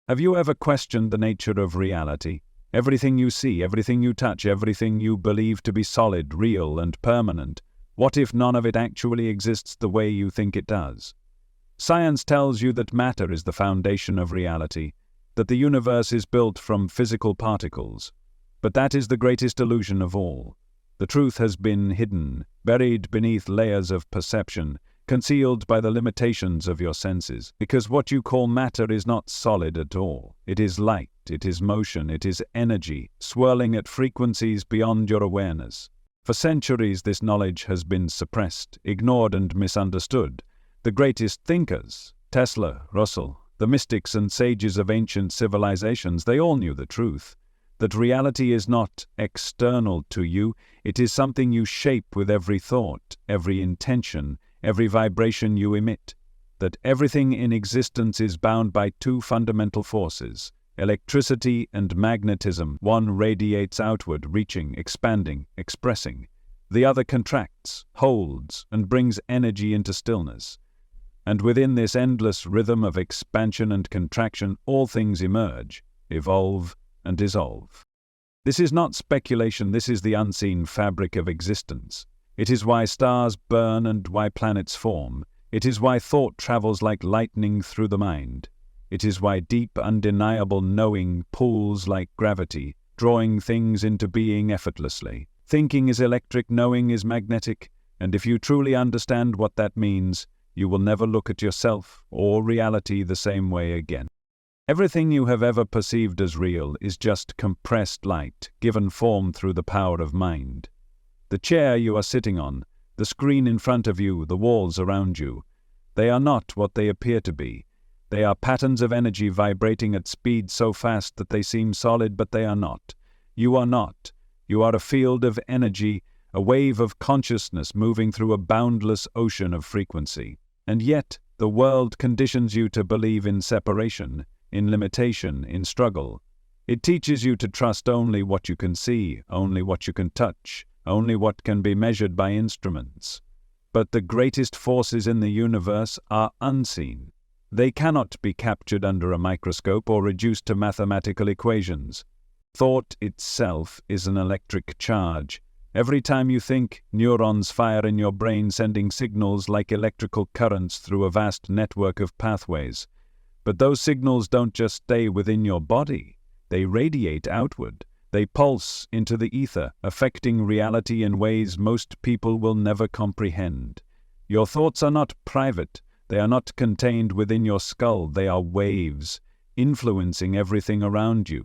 Have you ever questioned the nature of reality? Everything you see, everything you touch, everything you believe to be solid, real, and permanent. What if none of it actually exists the way you think it does? Science tells you that matter is the foundation of reality, that the universe is built from physical particles. But that is the greatest illusion of all. The truth has been hidden, buried beneath layers of perception, concealed by the limitations of your senses, because what you call matter is not solid at all. It is light, it is motion, it is energy, swirling at frequencies beyond your awareness. For centuries this knowledge has been suppressed, ignored and misunderstood. The greatest thinkers, Tesla, Russell, the mystics and sages of ancient civilizations, they all knew the truth. That reality is not external to you, it is something you shape with every thought, every intention, every vibration you emit. That everything in existence is bound by two fundamental forces, electricity and magnetism. One radiates outward, reaching, expanding, expressing. The other contracts, holds, and brings energy into stillness. And within this endless rhythm of expansion and contraction, all things emerge, evolve, and dissolve. This is not speculation, this is the unseen fabric of existence. It is why stars burn and why planets form. It is why thought travels like lightning through the mind. It is why deep, undeniable knowing pulls like gravity, drawing things into being effortlessly. Thinking is electric, knowing is magnetic, and if you truly understand what that means, you will never look at yourself or reality the same way again. Everything you have ever perceived as real is just compressed light, given form through the power of mind. The chair you are sitting on, the screen in front of you, the walls around you, they are not what they appear to be. They are patterns of energy vibrating at speed so fast that they seem solid, but they are not. You are not. You are a field of energy, a wave of consciousness moving through a boundless ocean of frequency. And yet, the world conditions you to believe in separation, in limitation, in struggle. It teaches you to trust only what you can see, only what you can touch, only what can be measured by instruments. But the greatest forces in the universe are unseen. They cannot be captured under a microscope or reduced to mathematical equations. Thought itself is an electric charge. Every time you think, neurons fire in your brain, sending signals like electrical currents through a vast network of pathways. But those signals don't just stay within your body. They radiate outward. They pulse into the ether, affecting reality in ways most people will never comprehend. Your thoughts are not private. They are not contained within your skull. They are waves, influencing everything around you.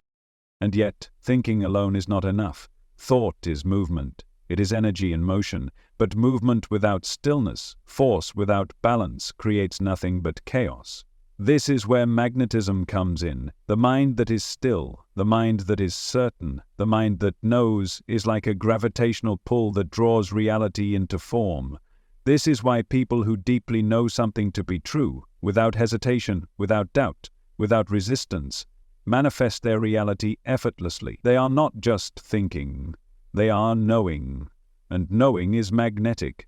And yet, thinking alone is not enough. Thought is movement. It is energy in motion. But movement without stillness, force without balance, creates nothing but chaos. This is where magnetism comes in. The mind that is still, the mind that is certain, the mind that knows is like a gravitational pull that draws reality into form. This is why people who deeply know something to be true, without hesitation, without doubt, without resistance, manifest their reality effortlessly. They are not just thinking, they are knowing. And knowing is magnetic.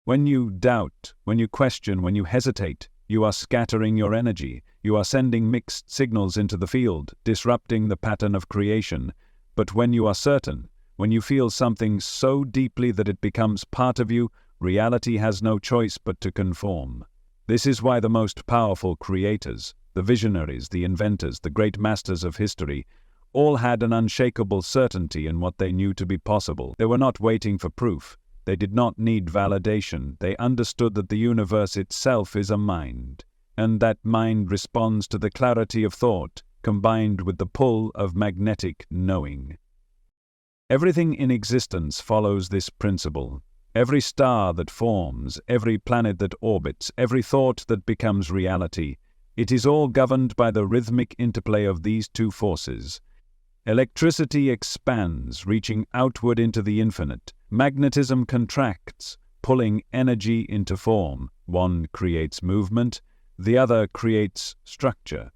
When you doubt, when you question, when you hesitate, you are scattering your energy. You are sending mixed signals into the field, disrupting the pattern of creation. But when you are certain, when you feel something so deeply that it becomes part of you, reality has no choice but to conform. This is why the most powerful creators, the visionaries, the inventors, the great masters of history, all had an unshakable certainty in what they knew to be possible. They were not waiting for proof. They did not need validation. They understood that the universe itself is a mind, and that mind responds to the clarity of thought, combined with the pull of magnetic knowing. Everything in existence follows this principle. Every star that forms, every planet that orbits, every thought that becomes reality, it is all governed by the rhythmic interplay of these two forces. Electricity expands, reaching outward into the infinite. Magnetism contracts, pulling energy into form. One creates movement, the other creates structure.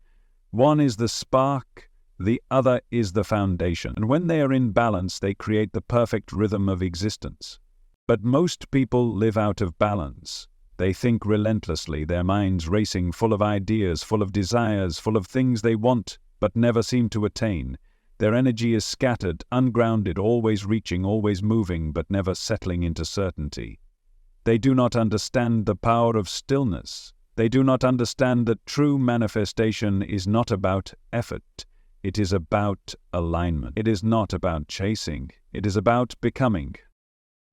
One is the spark, the other is the foundation. And when they are in balance, they create the perfect rhythm of existence. But most people live out of balance. They think relentlessly, their minds racing, full of ideas, full of desires, full of things they want but never seem to attain. Their energy is scattered, ungrounded, always reaching, always moving, but never settling into certainty. They do not understand the power of stillness. They do not understand that true manifestation is not about effort. It is about alignment. It is not about chasing. It is about becoming.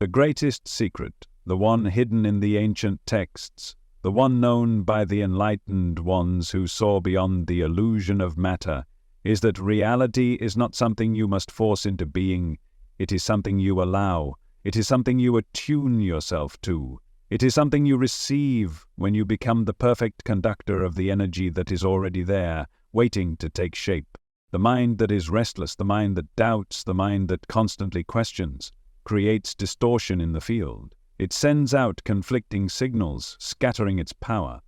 The greatest secret, the one hidden in the ancient texts, the one known by the enlightened ones who saw beyond the illusion of matter, is that reality is not something you must force into being. It is something you allow. It is something you attune yourself to. It is something you receive when you become the perfect conductor of the energy that is already there, waiting to take shape. The mind that is restless, the mind that doubts, the mind that constantly questions, creates distortion in the field. It sends out conflicting signals, scattering its power.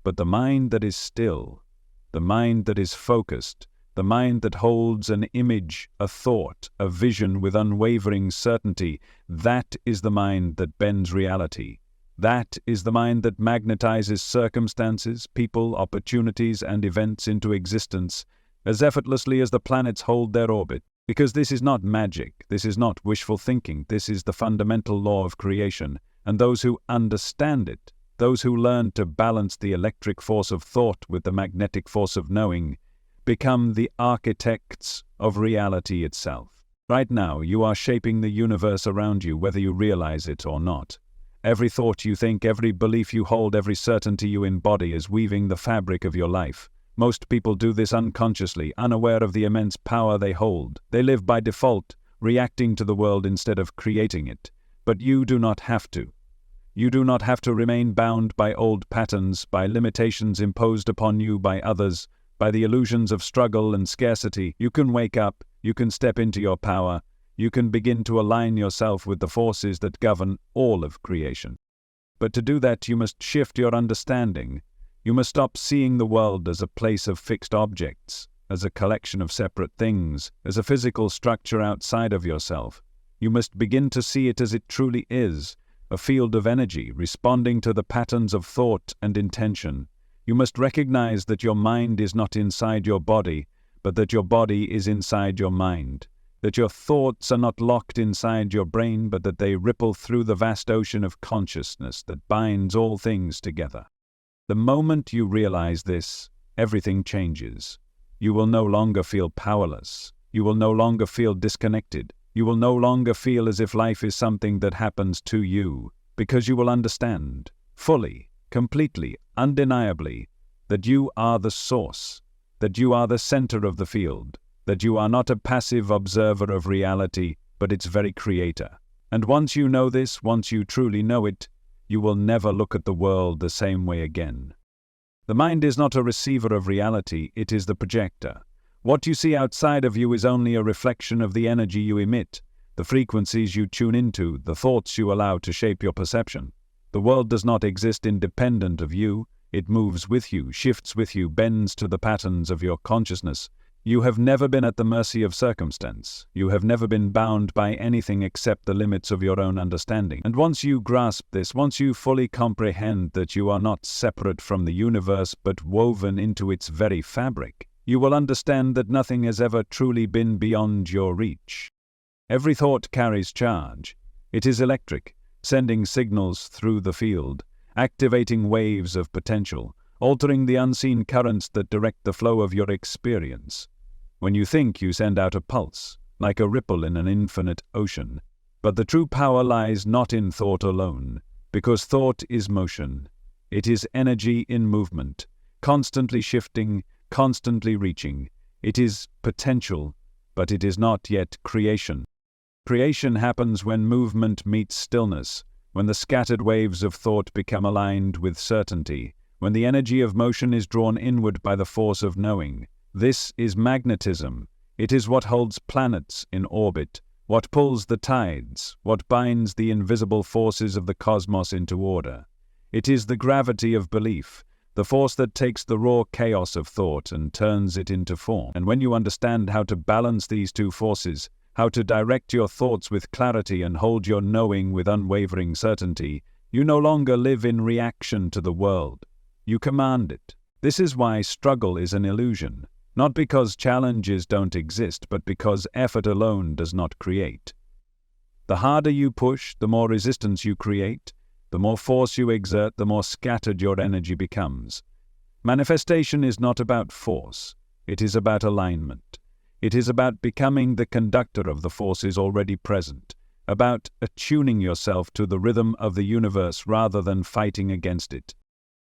But the mind that is still, the mind that is focused, the mind that holds an image, a thought, a vision with unwavering certainty, that is the mind that bends reality. That is the mind that magnetizes circumstances, people, opportunities, and events into existence as effortlessly as the planets hold their orbit. Because this is not magic, this is not wishful thinking, this is the fundamental law of creation, and those who understand it, those who learn to balance the electric force of thought with the magnetic force of knowing, become the architects of reality itself. Right now, you are shaping the universe around you, whether you realize it or not. Every thought you think, every belief you hold, every certainty you embody is weaving the fabric of your life. Most people do this unconsciously, unaware of the immense power they hold. They live by default, reacting to the world instead of creating it. But you do not have to. You do not have to remain bound by old patterns, by limitations imposed upon you by others, by the illusions of struggle and scarcity. You can wake up, you can step into your power, you can begin to align yourself with the forces that govern all of creation. But to do that, you must shift your understanding. You must stop seeing the world as a place of fixed objects, as a collection of separate things, as a physical structure outside of yourself. You must begin to see it as it truly is, a field of energy responding to the patterns of thought and intention. You must recognize that your mind is not inside your body, but that your body is inside your mind. That your thoughts are not locked inside your brain, but that they ripple through the vast ocean of consciousness that binds all things together. The moment you realize this, everything changes. You will no longer feel powerless. You will no longer feel disconnected. You will no longer feel as if life is something that happens to you, because you will understand, fully, completely, undeniably, that you are the source, that you are the center of the field, that you are not a passive observer of reality, but its very creator. And once you know this, once you truly know it, you will never look at the world the same way again. The mind is not a receiver of reality, it is the projector. What you see outside of you is only a reflection of the energy you emit, the frequencies you tune into, the thoughts you allow to shape your perception. The world does not exist independent of you, it moves with you, shifts with you, bends to the patterns of your consciousness. You have never been at the mercy of circumstance. You have never been bound by anything except the limits of your own understanding. And once you grasp this, once you fully comprehend that you are not separate from the universe but woven into its very fabric, you will understand that nothing has ever truly been beyond your reach. Every thought carries charge. It is electric, sending signals through the field, activating waves of potential, altering the unseen currents that direct the flow of your experience. When you think, you send out a pulse, like a ripple in an infinite ocean. But the true power lies not in thought alone, because thought is motion. It is energy in movement, constantly shifting, constantly reaching. It is potential, but it is not yet creation. Creation happens when movement meets stillness, when the scattered waves of thought become aligned with certainty, when the energy of motion is drawn inward by the force of knowing. This is magnetism. It is what holds planets in orbit, what pulls the tides, what binds the invisible forces of the cosmos into order. It is the gravity of belief, the force that takes the raw chaos of thought and turns it into form. And when you understand how to balance these two forces, how to direct your thoughts with clarity and hold your knowing with unwavering certainty, You no longer live in reaction to the world. You command it. This is why struggle is an illusion, not because challenges don't exist, but because effort alone does not create. The harder you push, the more resistance you create. The more force you exert, the more scattered your energy becomes. Manifestation is not about force. It is about alignment. It is about becoming the conductor of the forces already present, about attuning yourself to the rhythm of the universe rather than fighting against it.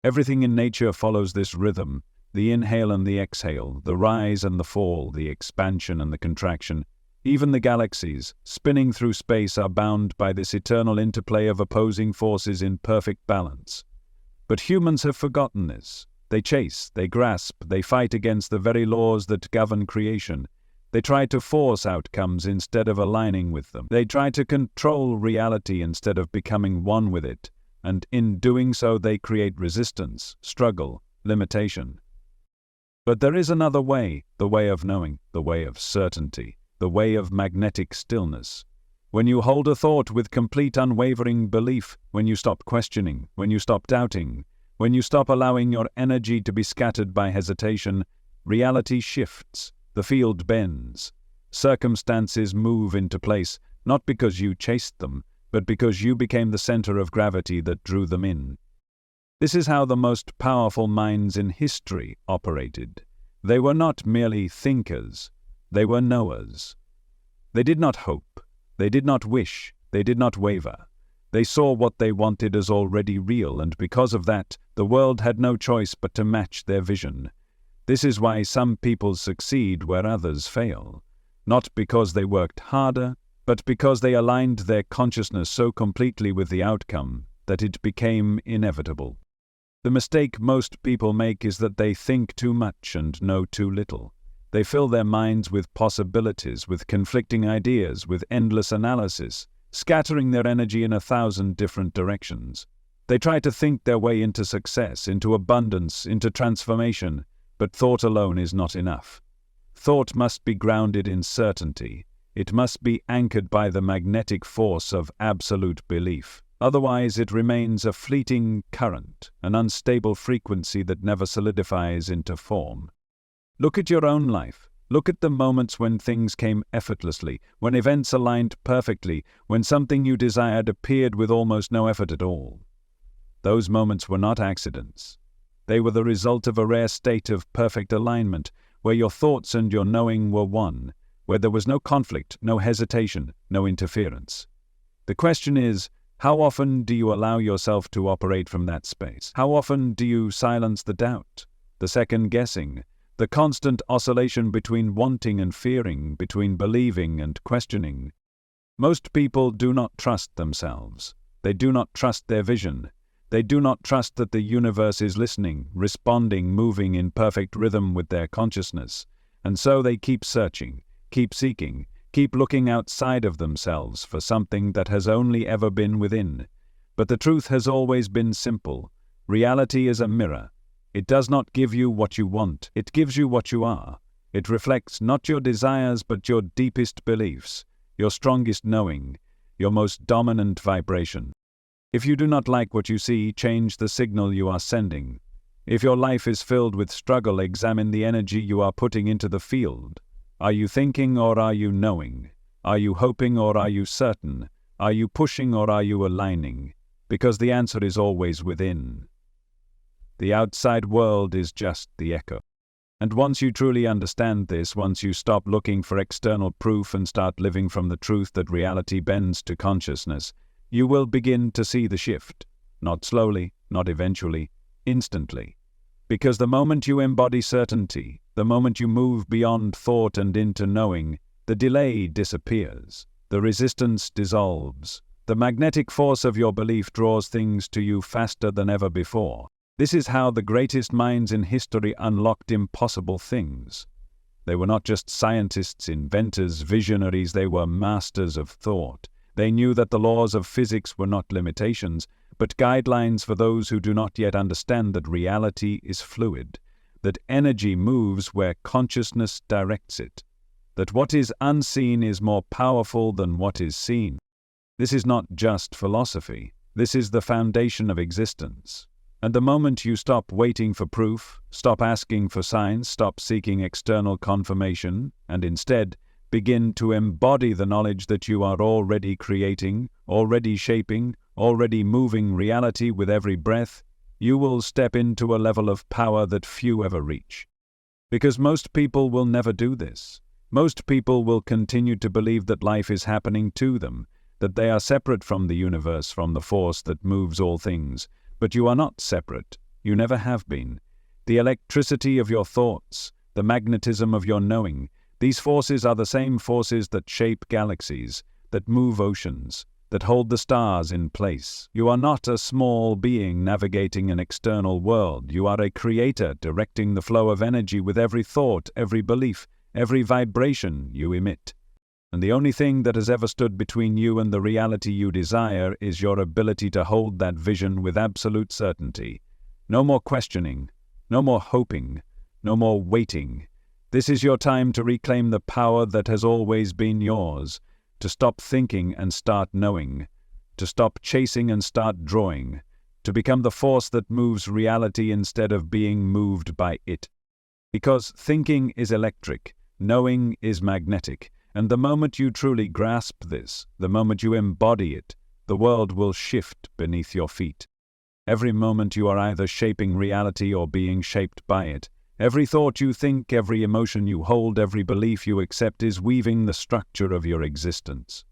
Everything in nature follows this rhythm, the inhale and the exhale, the rise and the fall, the expansion and the contraction. Even the galaxies, spinning through space, are bound by this eternal interplay of opposing forces in perfect balance. But humans have forgotten this. They chase, they grasp, they fight against the very laws that govern creation. They try to force outcomes instead of aligning with them. They try to control reality instead of becoming one with it. And in doing so, they create resistance, struggle, limitation. But there is another way, the way of knowing, the way of certainty, the way of magnetic stillness. When you hold a thought with complete unwavering belief, when you stop questioning, when you stop doubting, when you stop allowing your energy to be scattered by hesitation, reality shifts, the field bends. Circumstances move into place, not because you chased them, but because you became the center of gravity that drew them in. This is how the most powerful minds in history operated. They were not merely thinkers, they were knowers. They did not hope, they did not wish, they did not waver. They saw what they wanted as already real, and because of that, the world had no choice but to match their vision. This is why some people succeed where others fail, not because they worked harder, but because they aligned their consciousness so completely with the outcome that it became inevitable. The mistake most people make is that they think too much and know too little. They fill their minds with possibilities, with conflicting ideas, with endless analysis, scattering their energy in 1,000 different directions. They try to think their way into success, into abundance, into transformation, but thought alone is not enough. Thought must be grounded in certainty. It must be anchored by the magnetic force of absolute belief. Otherwise, it remains a fleeting current, an unstable frequency that never solidifies into form. Look at your own life. Look at the moments when things came effortlessly, when events aligned perfectly, when something you desired appeared with almost no effort at all. Those moments were not accidents. They were the result of a rare state of perfect alignment, where your thoughts and your knowing were one, where there was no conflict, no hesitation, no interference. The question is, how often do you allow yourself to operate from that space? How often do you silence the doubt, the second guessing, the constant oscillation between wanting and fearing, between believing and questioning? Most people do not trust themselves. They do not trust their vision. They do not trust that the universe is listening, responding, moving in perfect rhythm with their consciousness. And so they keep searching, keep seeking, keep looking outside of themselves for something that has only ever been within. But the truth has always been simple. Reality is a mirror. It does not give you what you want, it gives you what you are. It reflects not your desires but your deepest beliefs, your strongest knowing, your most dominant vibration. If you do not like what you see, change the signal you are sending. If your life is filled with struggle, examine the energy you are putting into the field. Are you thinking or are you knowing? Are you hoping or are you certain? Are you pushing or are you aligning? Because the answer is always within. The outside world is just the echo. And once you truly understand this, once you stop looking for external proof and start living from the truth that reality bends to consciousness, you will begin to see the shift. Not slowly, not eventually, instantly. Because the moment you embody certainty, the moment you move beyond thought and into knowing, the delay disappears, the resistance dissolves, the magnetic force of your belief draws things to you faster than ever before. This is how the greatest minds in history unlocked impossible things. They were not just scientists, inventors, visionaries, they were masters of thought. They knew that the laws of physics were not limitations, but guidelines for those who do not yet understand that reality is fluid, that energy moves where consciousness directs it, that what is unseen is more powerful than what is seen. This is not just philosophy. This is the foundation of existence. And the moment you stop waiting for proof, stop asking for signs, stop seeking external confirmation, and instead begin to embody the knowledge that you are already creating, already shaping, already moving reality with every breath, you will step into a level of power that few ever reach. Because most people will never do this. Most people will continue to believe that life is happening to them, that they are separate from the universe, from the force that moves all things. But you are not separate. You never have been. The electricity of your thoughts, the magnetism of your knowing, these forces are the same forces that shape galaxies, that move oceans, that hold the stars in place. You are not a small being navigating an external world. You are a creator directing the flow of energy with every thought, every belief, every vibration you emit. And the only thing that has ever stood between you and the reality you desire is your ability to hold that vision with absolute certainty. No more questioning, no more hoping, no more waiting. This is your time to reclaim the power that has always been yours, to stop thinking and start knowing, to stop chasing and start drawing, to become the force that moves reality instead of being moved by it. Because thinking is electric, knowing is magnetic. And the moment you truly grasp this, the moment you embody it, the world will shift beneath your feet. Every moment you are either shaping reality or being shaped by it. Every thought you think, every emotion you hold, every belief you accept is weaving the structure of your existence.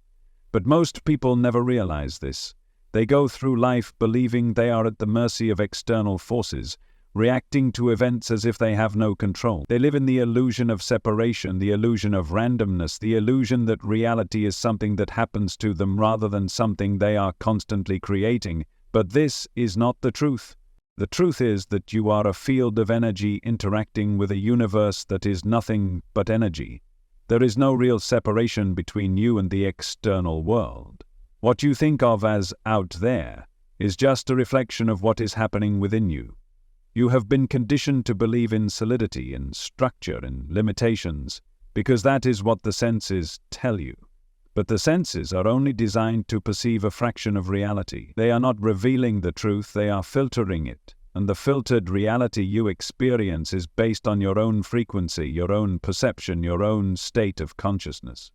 But most people never realize this. They go through life believing they are at the mercy of external forces, reacting to events as if they have no control. They live in the illusion of separation, the illusion of randomness, the illusion that reality is something that happens to them rather than something they are constantly creating. But this is not the truth. The truth is that you are a field of energy interacting with a universe that is nothing but energy. There is no real separation between you and the external world. What you think of as out there is just a reflection of what is happening within you. You have been conditioned to believe in solidity, in structure, in limitations, because that is what the senses tell you. But the senses are only designed to perceive a fraction of reality. They are not revealing the truth, they are filtering it. And the filtered reality you experience is based on your own frequency, your own perception, your own state of consciousness.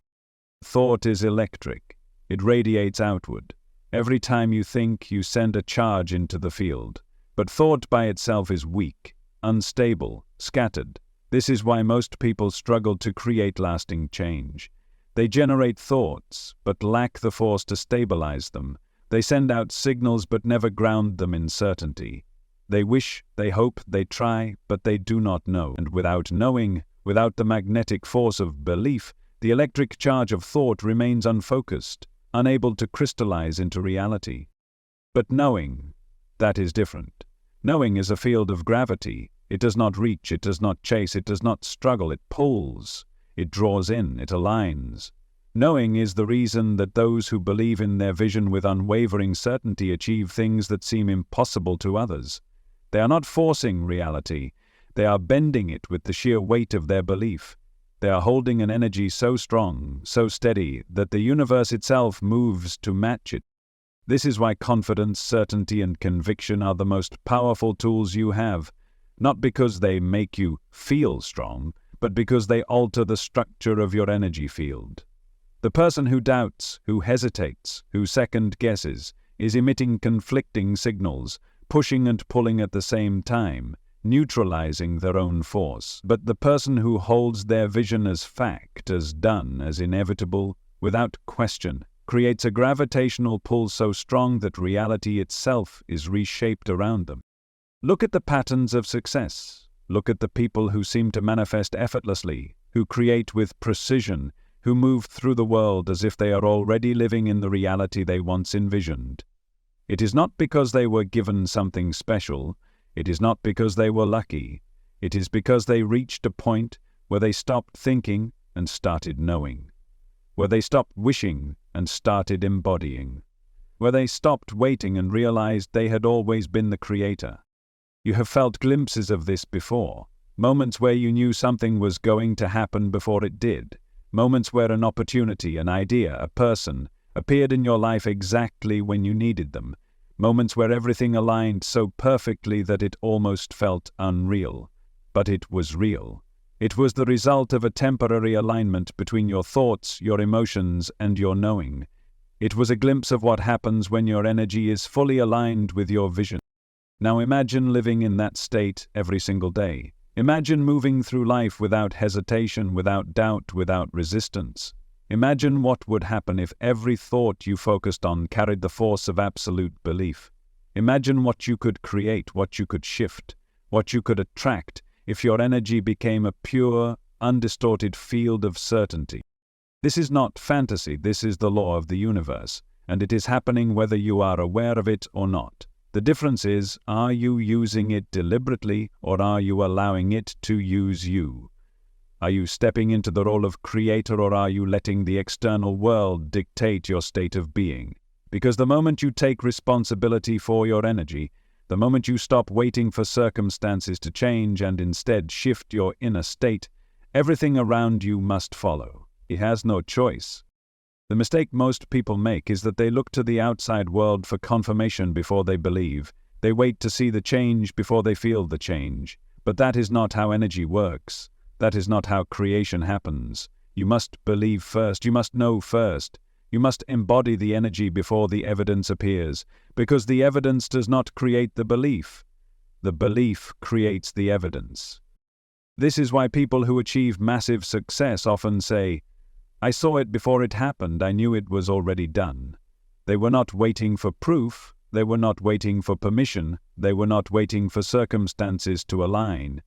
Thought is electric. It radiates outward. Every time you think, you send a charge into the field. But thought by itself is weak, unstable, scattered. This is why most people struggle to create lasting change. They generate thoughts, but lack the force to stabilize them. They send out signals, but never ground them in certainty. They wish, they hope, they try, but they do not know. And without knowing, without the magnetic force of belief, the electric charge of thought remains unfocused, unable to crystallize into reality. But knowing, that is different. Knowing is a field of gravity. It does not reach, it does not chase, it does not struggle, it pulls, it draws in, it aligns. Knowing is the reason that those who believe in their vision with unwavering certainty achieve things that seem impossible to others. They are not forcing reality, they are bending it with the sheer weight of their belief. They are holding an energy so strong, so steady, that the universe itself moves to match it. This is why confidence, certainty, and conviction are the most powerful tools you have, not because they make you feel strong, but because they alter the structure of your energy field. The person who doubts, who hesitates, who second guesses, is emitting conflicting signals, pushing and pulling at the same time, neutralizing their own force. But the person who holds their vision as fact, as done, as inevitable, without question, creates a gravitational pull so strong that reality itself is reshaped around them. Look at the patterns of success. Look at the people who seem to manifest effortlessly, who create with precision, who move through the world as if they are already living in the reality they once envisioned. It is not because they were given something special. It is not because they were lucky. It is because they reached a point where they stopped thinking and started knowing, where they stopped wishing and started embodying, where they stopped waiting and realized they had always been the creator. You have felt glimpses of this before, moments where you knew something was going to happen before it did, moments where an opportunity, an idea, a person appeared in your life exactly when you needed them. moments where everything aligned so perfectly that it almost felt unreal. But it was real. It was the result of a temporary alignment between your thoughts, your emotions, and your knowing. It was a glimpse of what happens when your energy is fully aligned with your vision. Now imagine living in that state every single day. Imagine moving through life without hesitation, without doubt, without resistance. Imagine what would happen if every thought you focused on carried the force of absolute belief. Imagine what you could create, what you could shift, what you could attract if your energy became a pure, undistorted field of certainty. This is not fantasy, this is the law of the universe, and it is happening whether you are aware of it or not. The difference is, are you using it deliberately or are you allowing it to use you? Are you stepping into the role of creator or are you letting the external world dictate your state of being? Because the moment you take responsibility for your energy, the moment you stop waiting for circumstances to change and instead shift your inner state, everything around you must follow. It has no choice. The mistake most people make is that they look to the outside world for confirmation before they believe. They wait to see the change before they feel the change. But that is not how energy works. That is not how creation happens. You must believe first. You must know first. You must embody the energy before the evidence appears, because the evidence does not create the belief. The belief creates the evidence. This is why people who achieve massive success often say, "I saw it before it happened, I knew it was already done." They were not waiting for proof, they were not waiting for permission, they were not waiting for circumstances to align.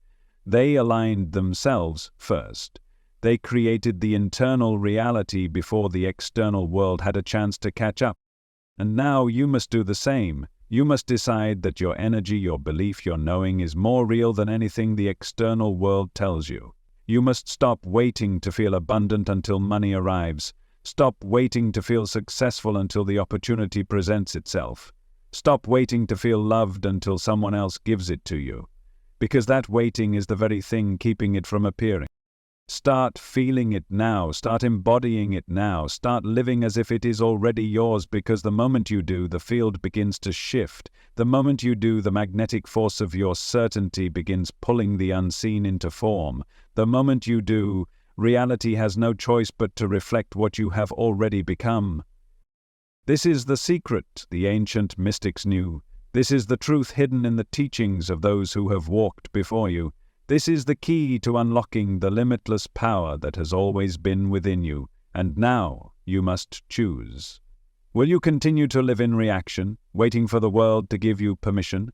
They aligned themselves first. They created the internal reality before the external world had a chance to catch up. And now you must do the same. You must decide that your energy, your belief, your knowing is more real than anything the external world tells you. You must stop waiting to feel abundant until money arrives. Stop waiting to feel successful until the opportunity presents itself. Stop waiting to feel loved until someone else gives it to you. Because that waiting is the very thing keeping it from appearing. Start feeling it now, start embodying it now, start living as if it is already yours, because the moment you do, the field begins to shift. The moment you do, the magnetic force of your certainty begins pulling the unseen into form. The moment you do, reality has no choice but to reflect what you have already become. This is the secret the ancient mystics knew. This is the truth hidden in the teachings of those who have walked before you. This is the key to unlocking the limitless power that has always been within you, and now you must choose. Will you continue to live in reaction, waiting for the world to give you permission?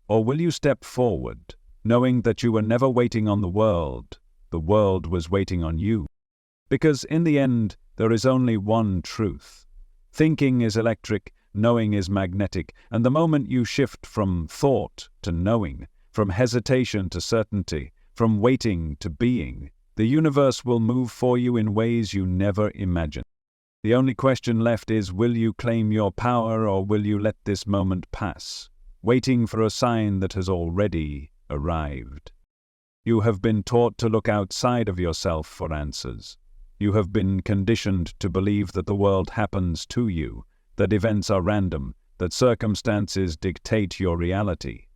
Or will you step forward, knowing that you were never waiting on the world was waiting on you? Because in the end, there is only one truth. Thinking is electric, knowing is magnetic, and the moment you shift from thought to knowing, from hesitation to certainty, from waiting to being, the universe will move for you in ways you never imagined. The only question left is, will you claim your power or will you let this moment pass, waiting for a sign that has already arrived? You have been taught to look outside of yourself for answers. You have been conditioned to believe that the world happens to you, that events are random, that circumstances dictate your reality.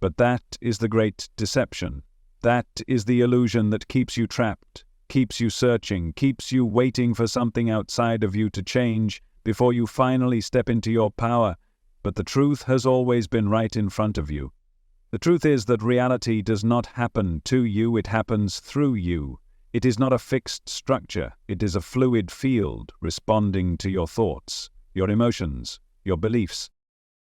But that is the great deception. That is the illusion that keeps you trapped, keeps you searching, keeps you waiting for something outside of you to change before you finally step into your power. But the truth has always been right in front of you. The truth is that reality does not happen to you, it happens through you. It is not a fixed structure, it is a fluid field responding to your thoughts, your emotions, your beliefs.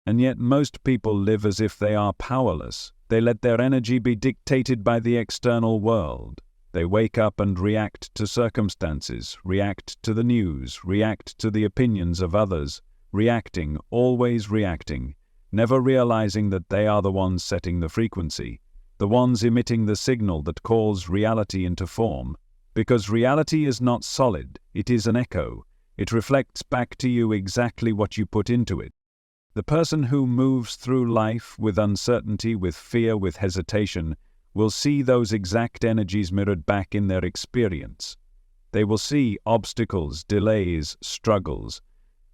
And yet most people live as if they are powerless. They let their energy be dictated by the external world. They wake up and react to circumstances, react to the news, react to the opinions of others, reacting, always reacting, never realizing that they are the ones setting the frequency, the ones emitting the signal that calls reality into form. Because reality is not solid, it is an echo. It reflects back to you exactly what you put into it. The person who moves through life with uncertainty, with fear, with hesitation, will see those exact energies mirrored back in their experience. They will see obstacles, delays, struggles,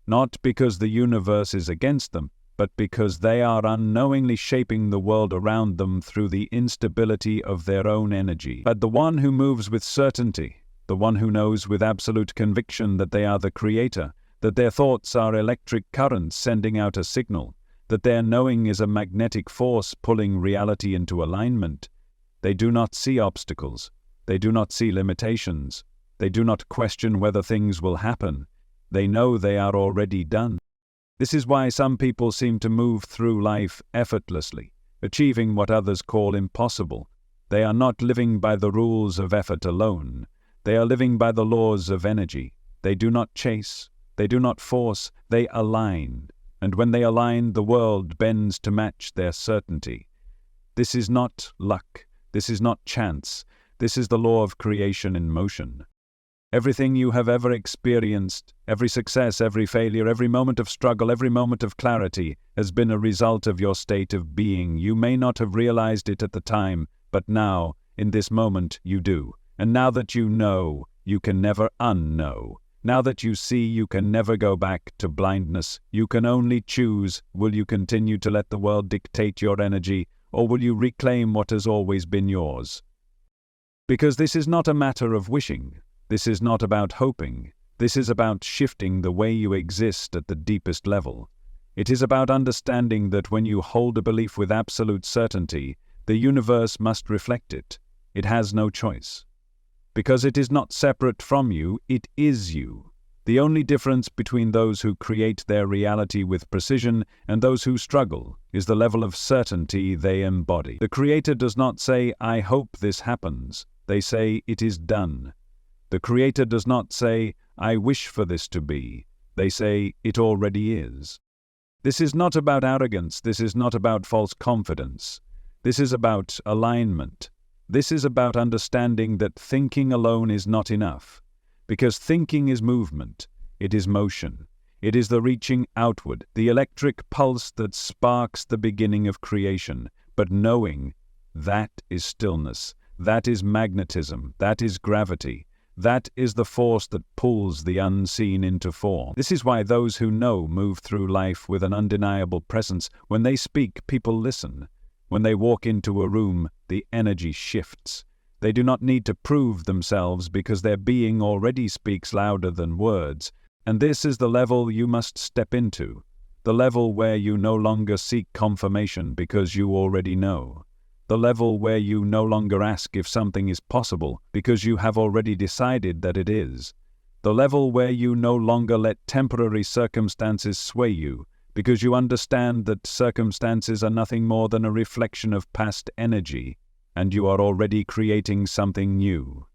not because the universe is against them, but because they are unknowingly shaping the world around them through the instability of their own energy. But the one who moves with certainty, the one who knows with absolute conviction that they are the creator, that their thoughts are electric currents sending out a signal, that their knowing is a magnetic force pulling reality into alignment, they do not see obstacles, they do not see limitations, they do not question whether things will happen, they know they are already done. This is why some people seem to move through life effortlessly, achieving what others call impossible. They are not living by the rules of effort alone. They are living by the laws of energy. They do not chase, they do not force, they align. And when they align, the world bends to match their certainty. This is not luck. This is not chance. This is the law of creation in motion. Everything you have ever experienced, every success, every failure, every moment of struggle, every moment of clarity, has been a result of your state of being. You may not have realized it at the time, but now, in this moment, you do. And now that you know, you can never unknow. Now that you see, you can never go back to blindness. You can only choose. Will you continue to let the world dictate your energy, or will you reclaim what has always been yours? Because this is not a matter of wishing. This is not about hoping. This is about shifting the way you exist at the deepest level. It is about understanding that when you hold a belief with absolute certainty, the universe must reflect it. It has no choice. Because it is not separate from you, it is you. The only difference between those who create their reality with precision and those who struggle is the level of certainty they embody. The Creator does not say, "I hope this happens." They say, "It is done." The Creator does not say, "I wish for this to be." They say, "It already is." This is not about arrogance. This is not about false confidence. This is about alignment. This is about understanding that thinking alone is not enough. Because thinking is movement. It is motion. It is the reaching outward, the electric pulse that sparks the beginning of creation. But knowing, that is stillness. That is magnetism. That is gravity. That is the force that pulls the unseen into form. This is why those who know move through life with an undeniable presence. When they speak, people listen. When they walk into a room, the energy shifts. They do not need to prove themselves because their being already speaks louder than words. And this is the level you must step into. The level where you no longer seek confirmation because you already know. The level where you no longer ask if something is possible because you have already decided that it is. The level where you no longer let temporary circumstances sway you because you understand that circumstances are nothing more than a reflection of past energy, and you are already creating something new.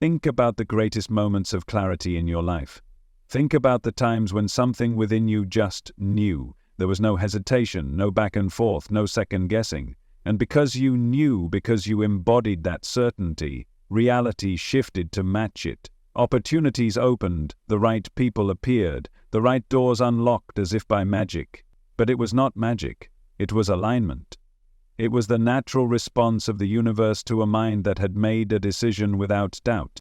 Think about the greatest moments of clarity in your life. Think about the times when something within you just knew. There was no hesitation, no back and forth, no second guessing. And because you knew, because you embodied that certainty, reality shifted to match it. Opportunities opened, the right people appeared, the right doors unlocked as if by magic. But it was not magic, it was alignment. It was the natural response of the universe to a mind that had made a decision without doubt.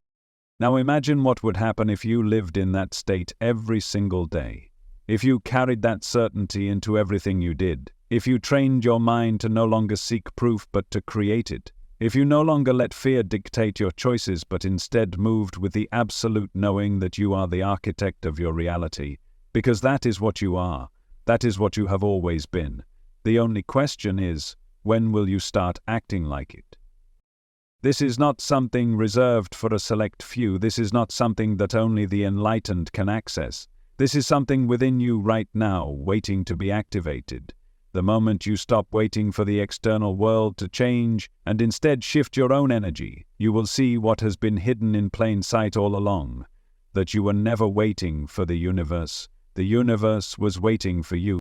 Now imagine what would happen if you lived in that state every single day. If you carried that certainty into everything you did. If you trained your mind to no longer seek proof but to create it. If you no longer let fear dictate your choices but instead moved with the absolute knowing that you are the architect of your reality. Because that is what you are. That is what you have always been. The only question is, when will you start acting like it? This is not something reserved for a select few. This is not something that only the enlightened can access. This is something within you right now, waiting to be activated. The moment you stop waiting for the external world to change and instead shift your own energy, you will see what has been hidden in plain sight all along, that you were never waiting for the universe. The universe was waiting for you.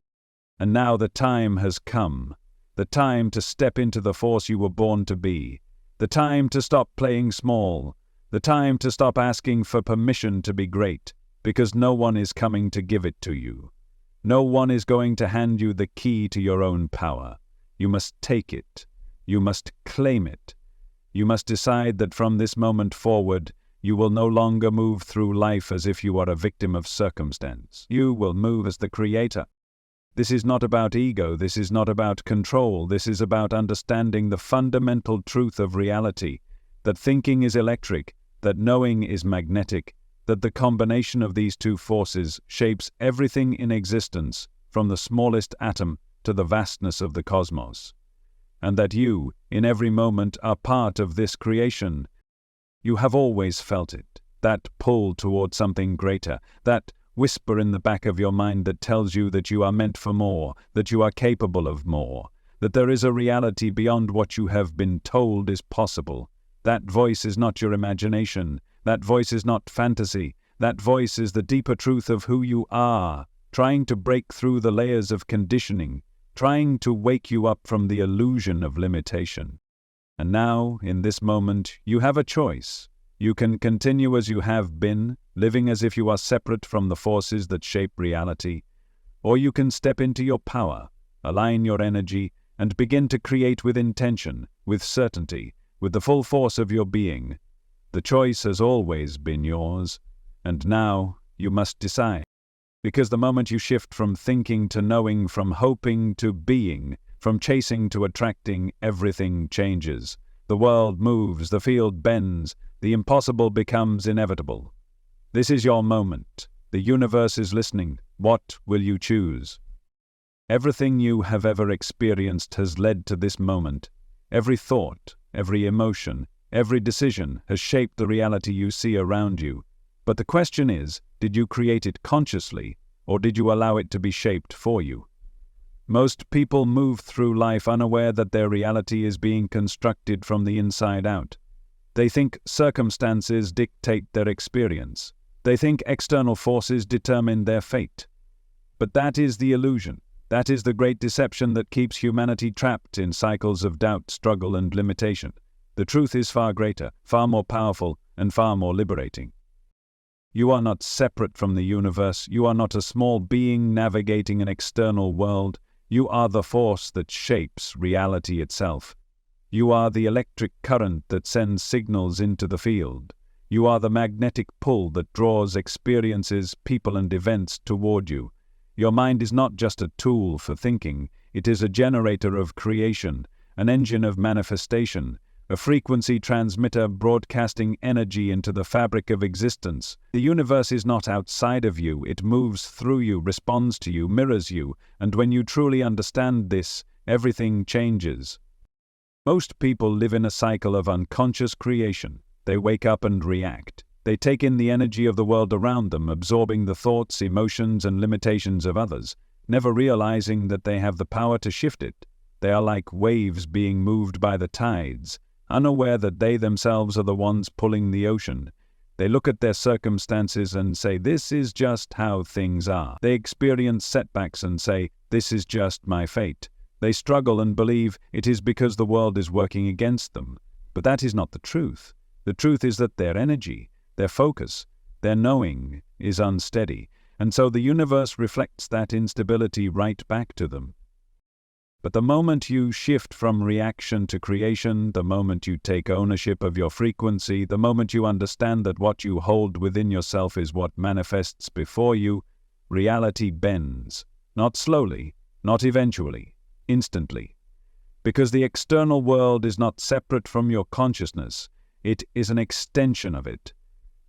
And now the time has come. The time to step into the force you were born to be. The time to stop playing small. The time to stop asking for permission to be great, because no one is coming to give it to you. No one is going to hand you the key to your own power. You must take it. You must claim it. You must decide that from this moment forward, you will no longer move through life as if you are a victim of circumstance. You will move as the creator. This is not about ego, this is not about control, this is about understanding the fundamental truth of reality, that thinking is electric, that knowing is magnetic, that the combination of these two forces shapes everything in existence, from the smallest atom to the vastness of the cosmos. And that you, in every moment, are part of this creation. You have always felt it, that pull toward something greater, that whisper in the back of your mind that tells you that you are meant for more, that you are capable of more, that there is a reality beyond what you have been told is possible. That voice is not your imagination, that voice is not fantasy, that voice is the deeper truth of who you are, trying to break through the layers of conditioning, trying to wake you up from the illusion of limitation. And now, in this moment, you have a choice. You can continue as you have been, living as if you are separate from the forces that shape reality, or you can step into your power, align your energy, and begin to create with intention, with certainty, with the full force of your being. The choice has always been yours, and now you must decide. Because the moment you shift from thinking to knowing, from hoping to being, from chasing to attracting, everything changes. The world moves, the field bends, the impossible becomes inevitable. This is your moment. The universe is listening. What will you choose? Everything you have ever experienced has led to this moment. Every thought, every emotion, every decision has shaped the reality you see around you. But the question is, did you create it consciously, or did you allow it to be shaped for you? Most people move through life unaware that their reality is being constructed from the inside out. They think circumstances dictate their experience. They think external forces determine their fate. But that is the illusion. That is the great deception that keeps humanity trapped in cycles of doubt, struggle, and limitation. The truth is far greater, far more powerful, and far more liberating. You are not separate from the universe. You are not a small being navigating an external world. You are the force that shapes reality itself. You are the electric current that sends signals into the field. You are the magnetic pull that draws experiences, people, and events toward you. Your mind is not just a tool for thinking. It is a generator of creation, an engine of manifestation, a frequency transmitter broadcasting energy into the fabric of existence. The universe is not outside of you. It moves through you, responds to you, mirrors you, and when you truly understand this, everything changes. Most people live in a cycle of unconscious creation. They wake up and react. They take in the energy of the world around them, absorbing the thoughts, emotions, and limitations of others, never realizing that they have the power to shift it. They are like waves being moved by the tides, unaware that they themselves are the ones pulling the ocean. They look at their circumstances and say, "This is just how things are." They experience setbacks and say, "This is just my fate." They struggle and believe it is because the world is working against them. But that is not the truth. The truth is that their energy, their focus, their knowing is unsteady, and so the universe reflects that instability right back to them. But the moment you shift from reaction to creation, the moment you take ownership of your frequency, the moment you understand that what you hold within yourself is what manifests before you, reality bends. Not slowly, not eventually, instantly. Because the external world is not separate from your consciousness, it is an extension of it.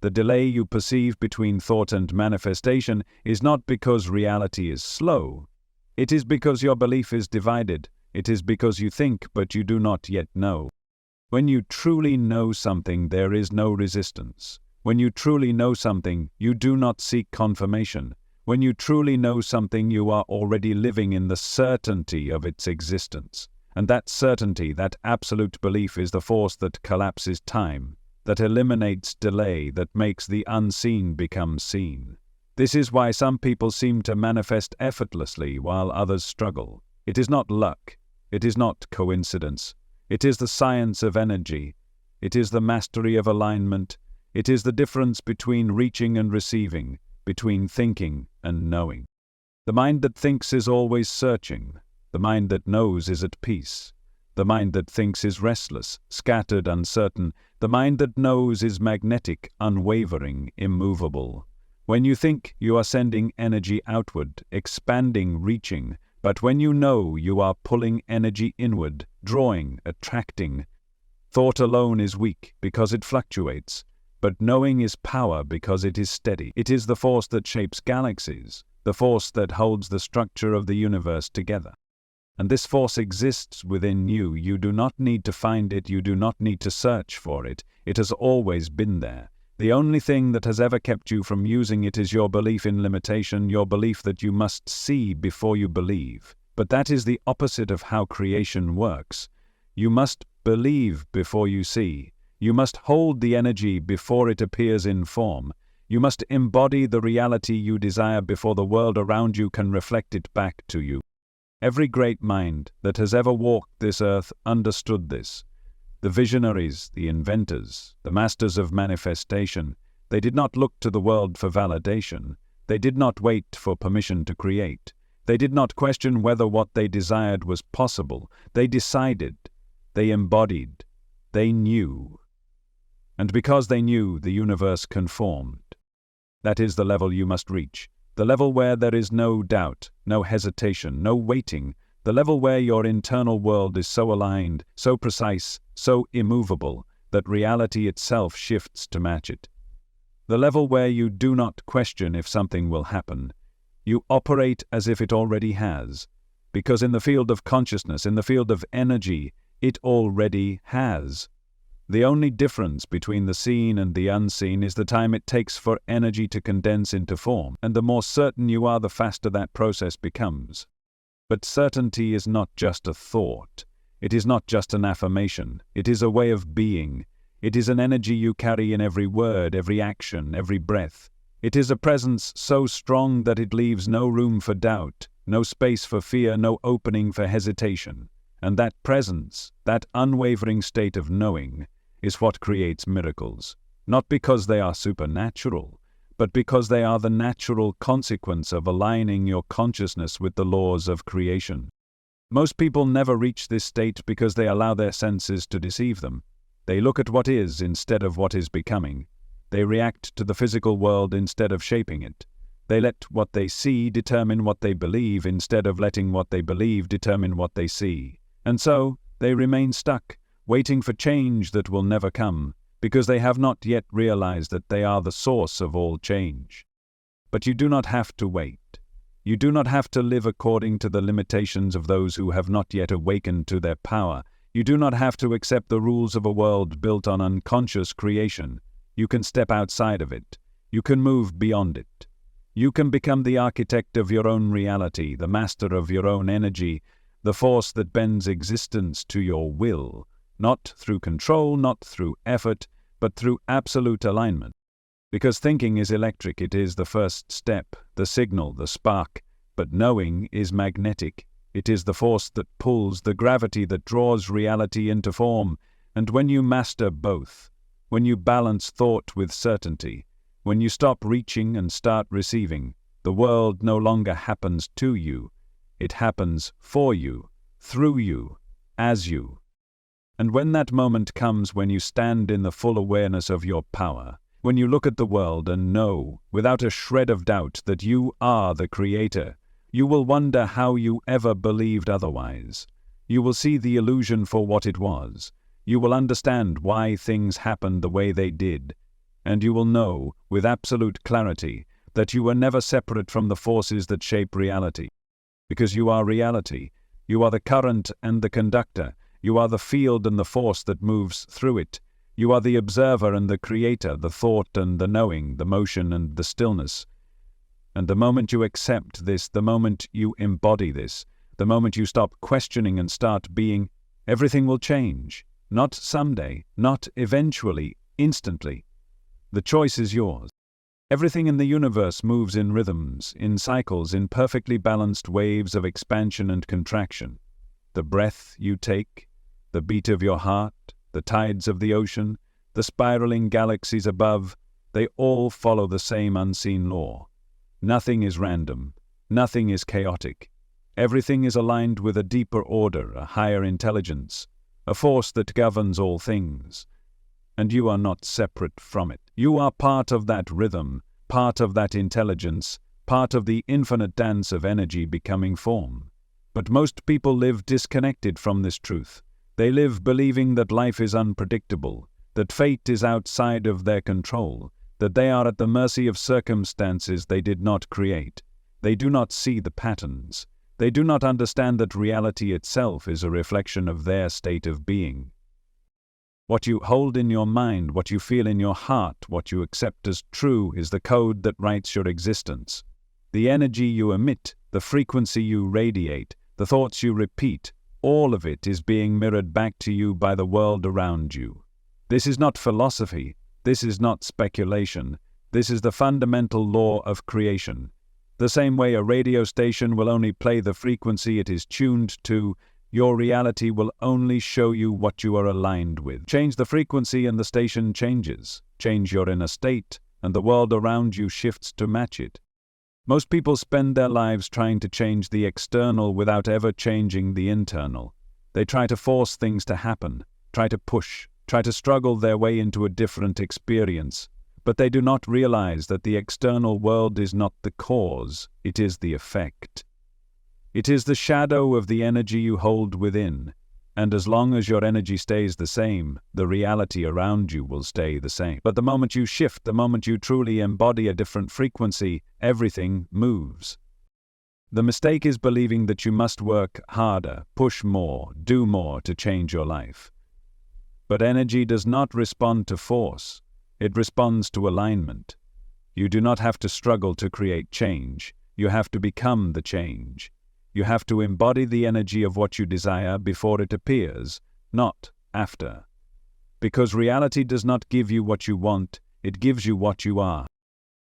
The delay you perceive between thought and manifestation is not because reality is slow. It is because your belief is divided. It is because you think, but you do not yet know. When you truly know something, there is no resistance. When you truly know something, you do not seek confirmation. When you truly know something, you are already living in the certainty of its existence. And that certainty, that absolute belief, is the force that collapses time, that eliminates delay, that makes the unseen become seen. This is why some people seem to manifest effortlessly while others struggle. It is not luck. It is not coincidence. It is the science of energy. It is the mastery of alignment. It is the difference between reaching and receiving, between thinking and knowing. The mind that thinks is always searching. The mind that knows is at peace. The mind that thinks is restless, scattered, uncertain. The mind that knows is magnetic, unwavering, immovable. When you think, you are sending energy outward, expanding, reaching. But when you know you are pulling energy inward, drawing, attracting, thought alone is weak because it fluctuates, but knowing is power because it is steady. It is the force that shapes galaxies, the force that holds the structure of the universe together. And this force exists within you. You do not need to find it. You do not need to search for it. It has always been there. The only thing that has ever kept you from using it is your belief in limitation, your belief that you must see before you believe. But that is the opposite of how creation works. You must believe before you see. You must hold the energy before it appears in form. You must embody the reality you desire before the world around you can reflect it back to you. Every great mind that has ever walked this earth understood this. The visionaries, the inventors, the masters of manifestation, they did not look to the world for validation. They did not wait for permission to create. They did not question whether what they desired was possible. They decided. They embodied. They knew. And because they knew, the universe conformed. That is the level you must reach. The level where there is no doubt, no hesitation, no waiting. The level where your internal world is so aligned, so precise, so immovable, that reality itself shifts to match it. The level where you do not question if something will happen. You operate as if it already has. Because in the field of consciousness, in the field of energy, it already has. The only difference between the seen and the unseen is the time it takes for energy to condense into form, and the more certain you are, the faster that process becomes. But certainty is not just a thought. It is not just an affirmation. It is a way of being. It is an energy you carry in every word, every action, every breath. It is a presence so strong that it leaves no room for doubt, no space for fear, no opening for hesitation. And that presence, that unwavering state of knowing, is what creates miracles. Not because they are supernatural, but because they are the natural consequence of aligning your consciousness with the laws of creation. Most people never reach this state because they allow their senses to deceive them. They look at what is instead of what is becoming. They react to the physical world instead of shaping it. They let what they see determine what they believe instead of letting what they believe determine what they see. And so, they remain stuck, waiting for change that will never come, because they have not yet realized that they are the source of all change. But you do not have to wait. You do not have to live according to the limitations of those who have not yet awakened to their power. You do not have to accept the rules of a world built on unconscious creation. You can step outside of it. You can move beyond it. You can become the architect of your own reality, the master of your own energy, the force that bends existence to your will, not through control, not through effort, but through absolute alignment. Because thinking is electric, it is the first step, the signal, the spark, but knowing is magnetic. It is the force that pulls, the gravity that draws reality into form. And when you master both, when you balance thought with certainty, when you stop reaching and start receiving, the world no longer happens to you. It happens for you, through you, as you. And when that moment comes, when you stand in the full awareness of your power, when you look at the world and know, without a shred of doubt, that you are the creator, you will wonder how you ever believed otherwise. You will see the illusion for what it was. You will understand why things happened the way they did. And you will know, with absolute clarity, that you were never separate from the forces that shape reality. Because you are reality. You are the current and the conductor. You are the field and the force that moves through it. You are the observer and the creator, the thought and the knowing, the motion and the stillness. And the moment you accept this, the moment you embody this, the moment you stop questioning and start being, everything will change. Not someday, not eventually, instantly. The choice is yours. Everything in the universe moves in rhythms, in cycles, in perfectly balanced waves of expansion and contraction. The breath you take, the beat of your heart, the tides of the ocean, the spiraling galaxies above, they all follow the same unseen law. Nothing is random. Nothing is chaotic. Everything is aligned with a deeper order, a higher intelligence, a force that governs all things. And you are not separate from it. You are part of that rhythm, part of that intelligence, part of the infinite dance of energy becoming form. But most people live disconnected from this truth. They live believing that life is unpredictable, that fate is outside of their control, that they are at the mercy of circumstances they did not create. They do not see the patterns. They do not understand that reality itself is a reflection of their state of being. What you hold in your mind, what you feel in your heart, what you accept as true is the code that writes your existence. The energy you emit, the frequency you radiate, the thoughts you repeat, all of it is being mirrored back to you by the world around you. This is not philosophy. This is not speculation. This is the fundamental law of creation. The same way a radio station will only play the frequency it is tuned to, your reality will only show you what you are aligned with. Change the frequency and the station changes. Change your inner state, and the world around you shifts to match it. Most people spend their lives trying to change the external without ever changing the internal. They try to force things to happen, try to push, try to struggle their way into a different experience. But they do not realize that the external world is not the cause, it is the effect. It is the shadow of the energy you hold within, and as long as your energy stays the same, the reality around you will stay the same. But the moment you shift, the moment you truly embody a different frequency, everything moves. The mistake is believing that you must work harder, push more, do more to change your life. But energy does not respond to force. It responds to alignment. You do not have to struggle to create change. You have to become the change. You have to embody the energy of what you desire before it appears, not after. Because reality does not give you what you want, it gives you what you are.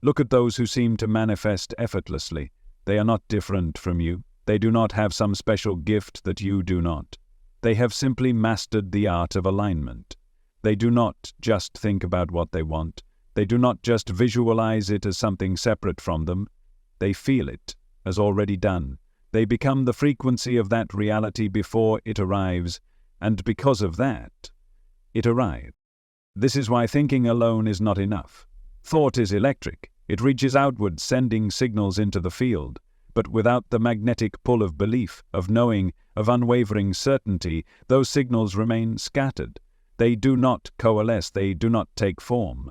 Look at those who seem to manifest effortlessly. They are not different from you. They do not have some special gift that you do not. They have simply mastered the art of alignment. They do not just think about what they want. They do not just visualize it as something separate from them. They feel it as already done. They become the frequency of that reality before it arrives, and because of that, it arrives. This is why thinking alone is not enough. Thought is electric. It reaches outward, sending signals into the field. But without the magnetic pull of belief, of knowing, of unwavering certainty, those signals remain scattered. They do not coalesce, they do not take form.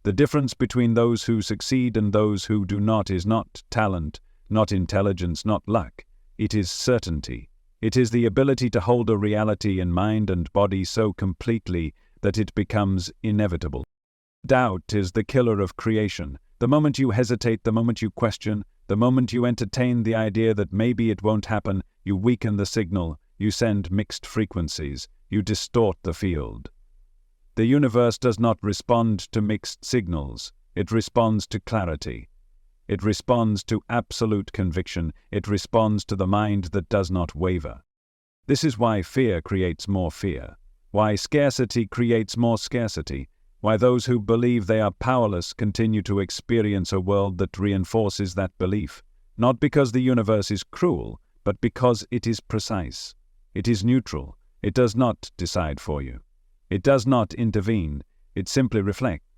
The difference between those who succeed and those who do not is not talent, not intelligence, not luck. It is certainty. It is the ability to hold a reality in mind and body so completely that it becomes inevitable. Doubt is the killer of creation. The moment you hesitate, the moment you question, the moment you entertain the idea that maybe it won't happen, you weaken the signal, you send mixed frequencies, you distort the field. The universe does not respond to mixed signals. It responds to clarity. It responds to absolute conviction. It responds to the mind that does not waver. This is why fear creates more fear. Why scarcity creates more scarcity. Why those who believe they are powerless continue to experience a world that reinforces that belief. Not because the universe is cruel, but because it is precise. It is neutral. It does not decide for you. It does not intervene. It simply reflects.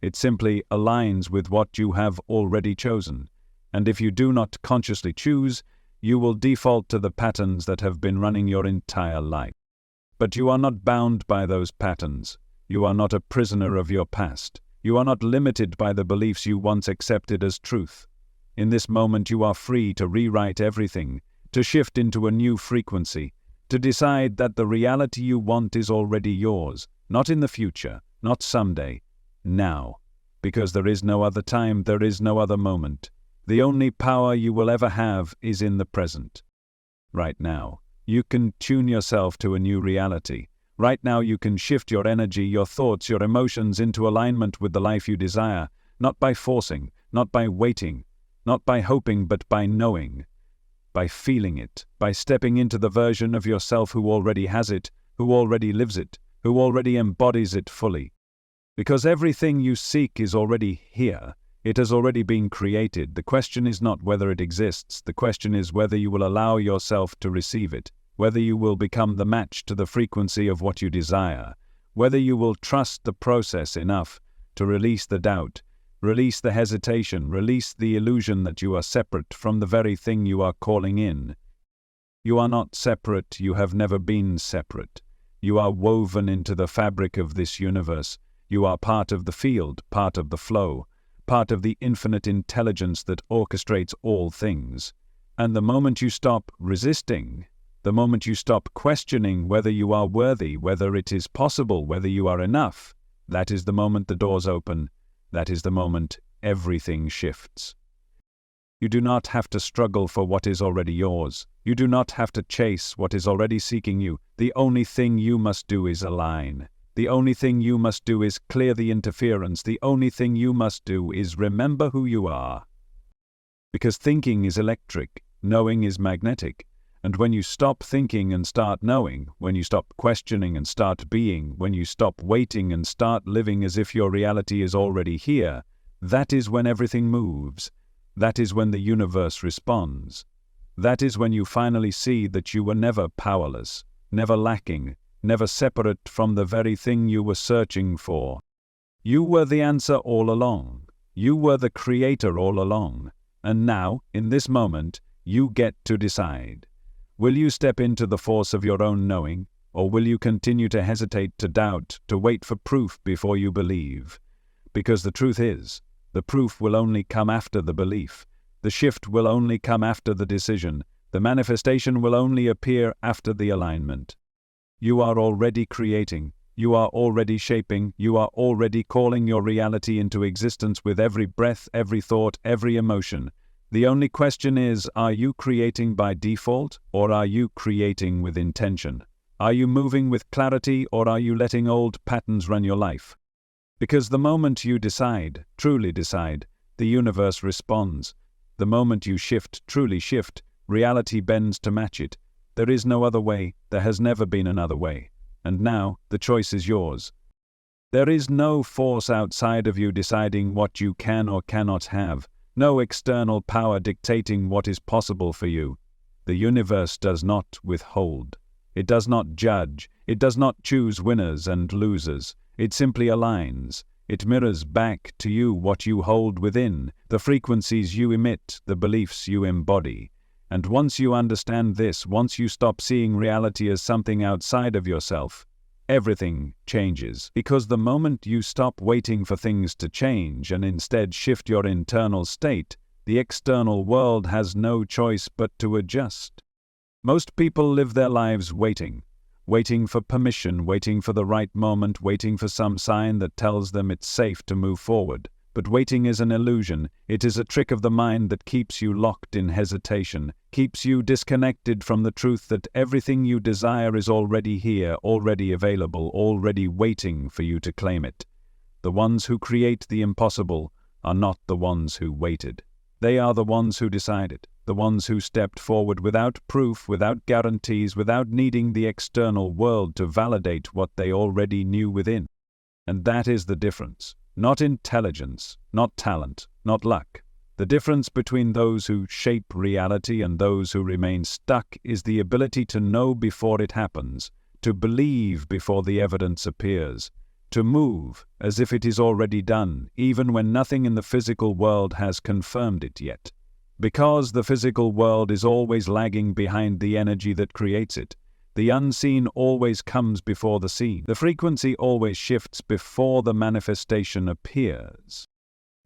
It simply aligns with what you have already chosen. And if you do not consciously choose, you will default to the patterns that have been running your entire life. But you are not bound by those patterns. You are not a prisoner of your past. You are not limited by the beliefs you once accepted as truth. In this moment you are free to rewrite everything, to shift into a new frequency, to decide that the reality you want is already yours, not in the future, not someday, now. Because there is no other time, there is no other moment. The only power you will ever have is in the present. Right now, you can tune yourself to a new reality. Right now you can shift your energy, your thoughts, your emotions into alignment with the life you desire, not by forcing, not by waiting, not by hoping, but by knowing, by feeling it, by stepping into the version of yourself who already has it, who already lives it, who already embodies it fully. Because everything you seek is already here. It has already been created. The question is not whether it exists. The question is whether you will allow yourself to receive it, whether you will become the match to the frequency of what you desire, whether you will trust the process enough to release the doubt, release the hesitation, release the illusion that you are separate from the very thing you are calling in. You are not separate, you have never been separate. You are woven into the fabric of this universe. You are part of the field, part of the flow, part of the infinite intelligence that orchestrates all things. And the moment you stop resisting, the moment you stop questioning whether you are worthy, whether it is possible, whether you are enough, that is the moment the doors open. That is the moment everything shifts. You do not have to struggle for what is already yours. You do not have to chase what is already seeking you. The only thing you must do is align. The only thing you must do is clear the interference. The only thing you must do is remember who you are. Because thinking is electric, knowing is magnetic. And when you stop thinking and start knowing, when you stop questioning and start being, when you stop waiting and start living as if your reality is already here, that is when everything moves. That is when the universe responds. That is when you finally see that you were never powerless, never lacking, never separate from the very thing you were searching for. You were the answer all along. You were the creator all along. And now, in this moment, you get to decide. Will you step into the force of your own knowing, or will you continue to hesitate, to doubt, to wait for proof before you believe? Because the truth is, the proof will only come after the belief. The shift will only come after the decision. The manifestation will only appear after the alignment. You are already creating. You are already shaping. You are already calling your reality into existence with every breath, every thought, every emotion. The only question is, are you creating by default, or are you creating with intention? Are you moving with clarity, or are you letting old patterns run your life? Because the moment you decide, truly decide, the universe responds. The moment you shift, truly shift, reality bends to match it. There is no other way, there has never been another way. And now, the choice is yours. There is no force outside of you deciding what you can or cannot have. No external power dictating what is possible for you. The universe does not withhold. It does not judge. It does not choose winners and losers. It simply aligns. It mirrors back to you what you hold within, the frequencies you emit, the beliefs you embody. And once you understand this, once you stop seeing reality as something outside of yourself, everything changes. Because the moment you stop waiting for things to change and instead shift your internal state, the external world has no choice but to adjust. Most people live their lives waiting for permission, waiting for the right moment, waiting for some sign that tells them it's safe to move forward. But waiting is an illusion. It is a trick of the mind that keeps you locked in hesitation, keeps you disconnected from the truth that everything you desire is already here, already available, already waiting for you to claim it. The ones who create the impossible are not the ones who waited. They are the ones who decided, the ones who stepped forward without proof, without guarantees, without needing the external world to validate what they already knew within. And that is the difference. Not intelligence, not talent, not luck. The difference between those who shape reality and those who remain stuck is the ability to know before it happens, to believe before the evidence appears, to move as if it is already done, even when nothing in the physical world has confirmed it yet. Because the physical world is always lagging behind the energy that creates it. The unseen always comes before the seen. The frequency always shifts before the manifestation appears.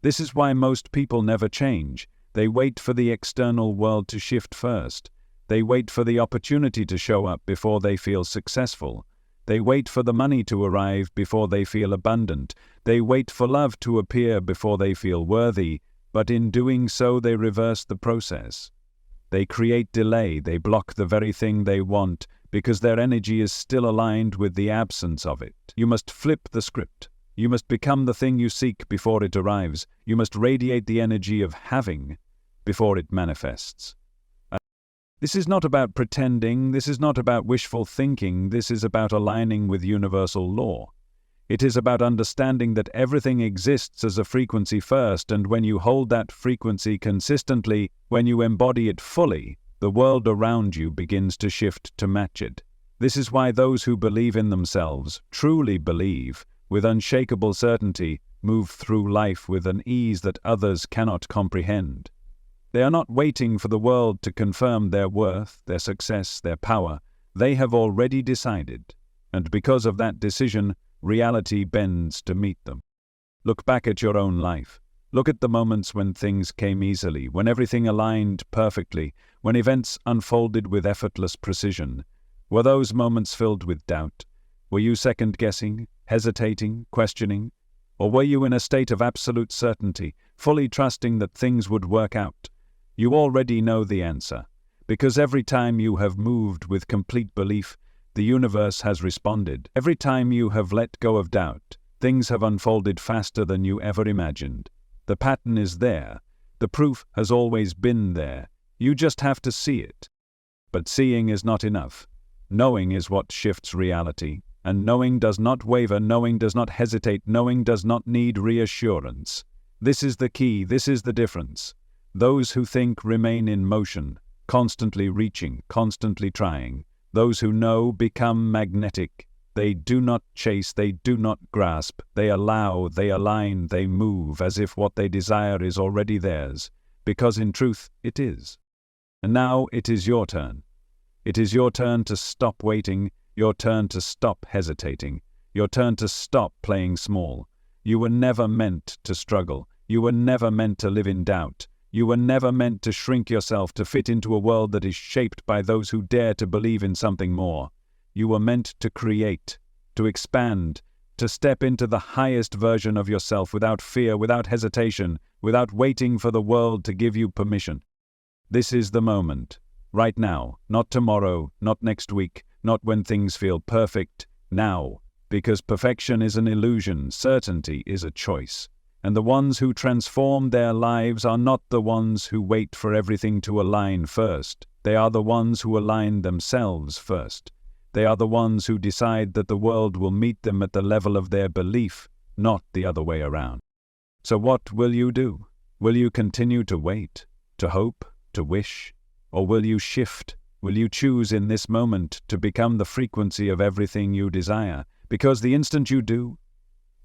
This is why most people never change. They wait for the external world to shift first. They wait for the opportunity to show up before they feel successful. They wait for the money to arrive before they feel abundant. They wait for love to appear before they feel worthy, but in doing so they reverse the process. They create delay, they block the very thing they want, because their energy is still aligned with the absence of it. You must flip the script. You must become the thing you seek before it arrives. You must radiate the energy of having before it manifests. This is not about pretending, this is not about wishful thinking, this is about aligning with universal law. It is about understanding that everything exists as a frequency first, and when you hold that frequency consistently, when you embody it fully, the world around you begins to shift to match it. This is why those who believe in themselves, truly believe, with unshakable certainty, move through life with an ease that others cannot comprehend. They are not waiting for the world to confirm their worth, their success, their power. They have already decided, and because of that decision, reality bends to meet them. Look back at your own life. Look at the moments when things came easily, when everything aligned perfectly, when events unfolded with effortless precision. Were those moments filled with doubt? Were you second-guessing, hesitating, questioning? Or were you in a state of absolute certainty, fully trusting that things would work out? You already know the answer, because every time you have moved with complete belief, the universe has responded. Every time you have let go of doubt, things have unfolded faster than you ever imagined. The pattern is there. The proof has always been there. You just have to see it. But seeing is not enough. Knowing is what shifts reality. And knowing does not waver, knowing does not hesitate, knowing does not need reassurance. This is the key, this is the difference. Those who think remain in motion, constantly reaching, constantly trying. Those who know become magnetic. They do not chase, they do not grasp. They allow, they align, they move as if what they desire is already theirs, because in truth it is. And now it is your turn. It is your turn to stop waiting, your turn to stop hesitating, your turn to stop playing small. You were never meant to struggle. You were never meant to live in doubt. You were never meant to shrink yourself to fit into a world that is shaped by those who dare to believe in something more. You were meant to create, to expand, to step into the highest version of yourself without fear, without hesitation, without waiting for the world to give you permission. This is the moment. Right now, not tomorrow, not next week, not when things feel perfect, now. Because perfection is an illusion, certainty is a choice. And the ones who transform their lives are not the ones who wait for everything to align first. They are the ones who align themselves first. They are the ones who decide that the world will meet them at the level of their belief, not the other way around. So what will you do? Will you continue to wait, to hope, to wish? Or will you shift? Will you choose in this moment to become the frequency of everything you desire? Because the instant you do,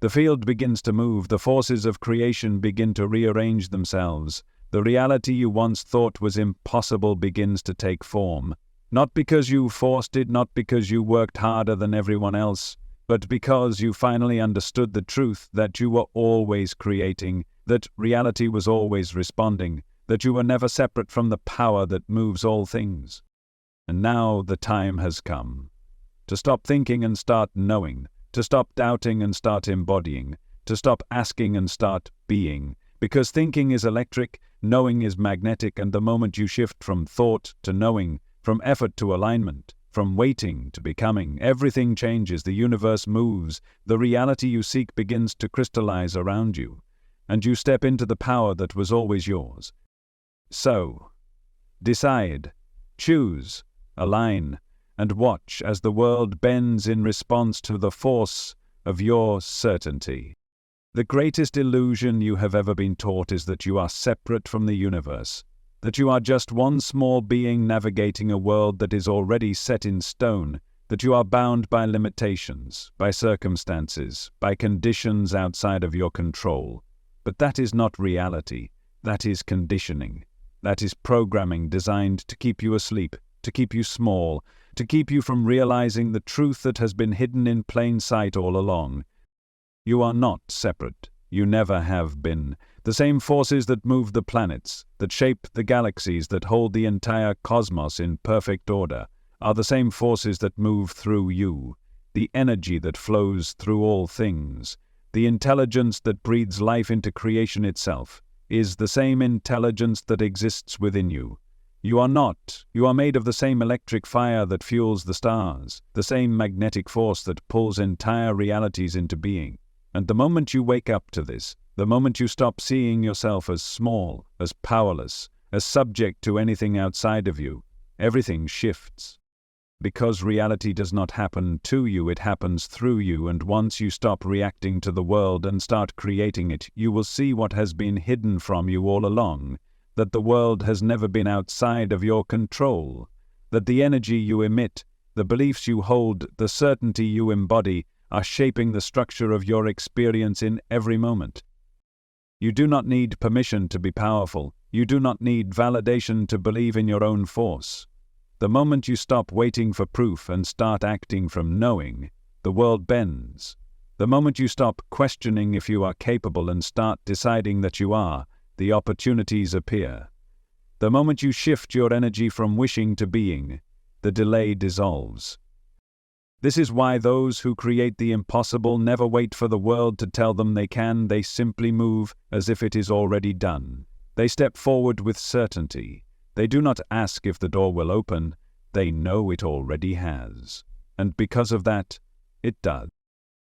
the field begins to move, the forces of creation begin to rearrange themselves. The reality you once thought was impossible begins to take form. Not because you forced it, not because you worked harder than everyone else, but because you finally understood the truth that you were always creating, that reality was always responding, that you were never separate from the power that moves all things. And now the time has come to stop thinking and start knowing, to stop doubting and start embodying, to stop asking and start being. Because thinking is electric, knowing is magnetic, and the moment you shift from thought to knowing, from effort to alignment, from waiting to becoming, everything changes, the universe moves, the reality you seek begins to crystallize around you, and you step into the power that was always yours. So, decide, choose, align, and watch as the world bends in response to the force of your certainty. The greatest illusion you have ever been taught is that you are separate from the universe, that you are just one small being navigating a world that is already set in stone, that you are bound by limitations, by circumstances, by conditions outside of your control. But that is not reality. That is conditioning. That is programming designed to keep you asleep, to keep you small, to keep you from realizing the truth that has been hidden in plain sight all along. You are not separate. You never have been. The same forces that move the planets, that shape the galaxies, that hold the entire cosmos in perfect order, are the same forces that move through you. The energy that flows through all things, the intelligence that breathes life into creation itself, is the same intelligence that exists within you. You are not. You are made of the same electric fire that fuels the stars, the same magnetic force that pulls entire realities into being. And the moment you wake up to this, the moment you stop seeing yourself as small, as powerless, as subject to anything outside of you, everything shifts. Because reality does not happen to you, it happens through you, and once you stop reacting to the world and start creating it, you will see what has been hidden from you all along, that the world has never been outside of your control, that the energy you emit, the beliefs you hold, the certainty you embody, are shaping the structure of your experience in every moment. You do not need permission to be powerful. You do not need validation to believe in your own force. The moment you stop waiting for proof and start acting from knowing, the world bends. The moment you stop questioning if you are capable and start deciding that you are, the opportunities appear. The moment you shift your energy from wishing to being, the delay dissolves. This is why those who create the impossible never wait for the world to tell them they can. They simply move as if it is already done. They step forward with certainty. They do not ask if the door will open. They know it already has. And because of that, it does.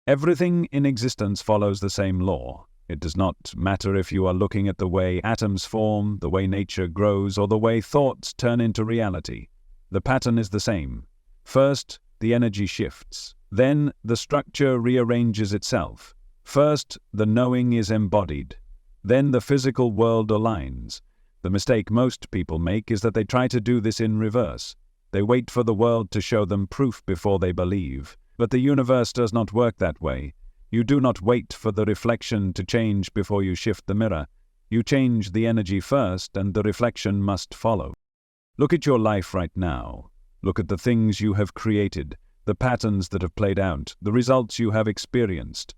Everything in existence follows the same law. It does not matter if you are looking at the way atoms form, the way nature grows, or the way thoughts turn into reality. The pattern is the same. First, the energy shifts. Then, the structure rearranges itself. First, the knowing is embodied. Then the physical world aligns. The mistake most people make is that they try to do this in reverse. They wait for the world to show them proof before they believe. But the universe does not work that way. You do not wait for the reflection to change before you shift the mirror. You change the energy first, and the reflection must follow. Look at your life right now. Look at the things you have created, the patterns that have played out, the results you have experienced.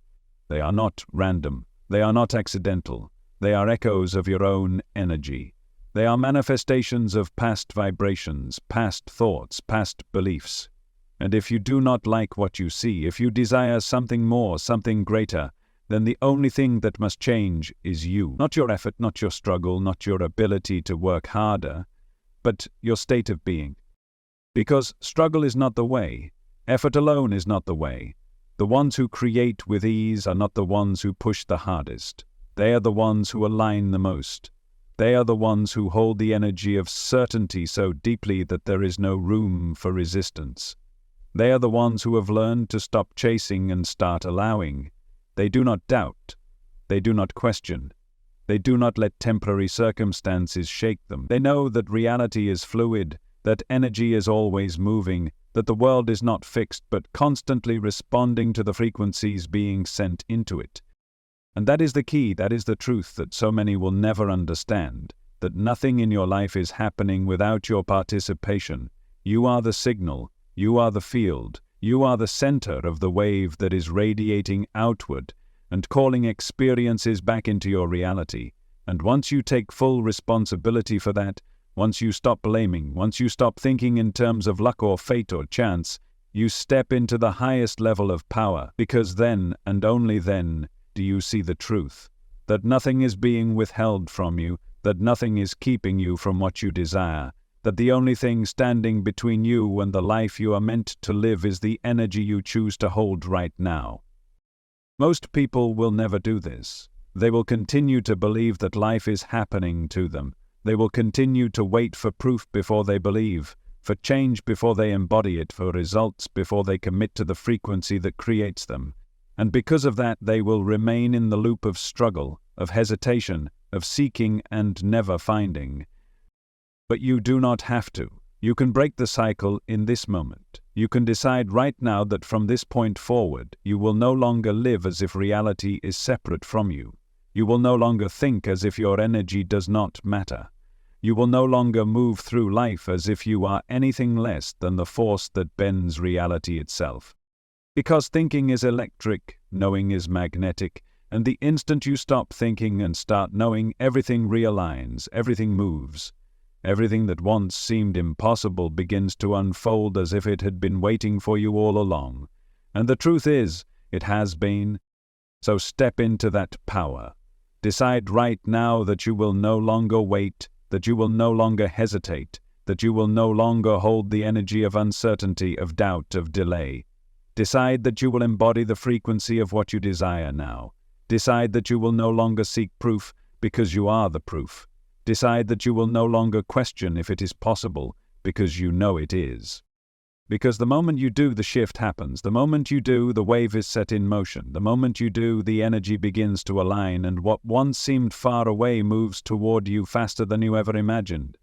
They are not random. They are not accidental. They are echoes of your own energy. They are manifestations of past vibrations, past thoughts, past beliefs. And if you do not like what you see, if you desire something more, something greater, then the only thing that must change is you. Not your effort, not your struggle, not your ability to work harder, but your state of being. Because struggle is not the way. Effort alone is not the way. The ones who create with ease are not the ones who push the hardest. They are the ones who align the most. They are the ones who hold the energy of certainty so deeply that there is no room for resistance. They are the ones who have learned to stop chasing and start allowing. They do not doubt. They do not question. They do not let temporary circumstances shake them. They know that reality is fluid, that energy is always moving, that the world is not fixed but constantly responding to the frequencies being sent into it. And that is the key, that is the truth that so many will never understand, that nothing in your life is happening without your participation. You are the signal. You are the field. You are the center of the wave that is radiating outward and calling experiences back into your reality. And once you take full responsibility for that, once you stop blaming, once you stop thinking in terms of luck or fate or chance, you step into the highest level of power, because then, and only then, do you see the truth, that nothing is being withheld from you, that nothing is keeping you from what you desire, that the only thing standing between you and the life you are meant to live is the energy you choose to hold right now. Most people will never do this. They will continue to believe that life is happening to them. They will continue to wait for proof before they believe, for change before they embody it, for results before they commit to the frequency that creates them. And because of that, they will remain in the loop of struggle, of hesitation, of seeking and never finding. But you do not have to. You can break the cycle in this moment. You can decide right now that from this point forward, you will no longer live as if reality is separate from you. You will no longer think as if your energy does not matter. You will no longer move through life as if you are anything less than the force that bends reality itself. Because thinking is electric, knowing is magnetic, and the instant you stop thinking and start knowing, everything realigns, everything moves. Everything that once seemed impossible begins to unfold as if it had been waiting for you all along. And the truth is, it has been. So step into that power. Decide right now that you will no longer wait, that you will no longer hesitate, that you will no longer hold the energy of uncertainty, of doubt, of delay. Decide that you will embody the frequency of what you desire now. Decide that you will no longer seek proof because you are the proof. Decide that you will no longer question if it is possible because you know it is. Because the moment you do, the shift happens. The moment you do, the wave is set in motion. The moment you do, the energy begins to align, and what once seemed far away moves toward you faster than you ever imagined.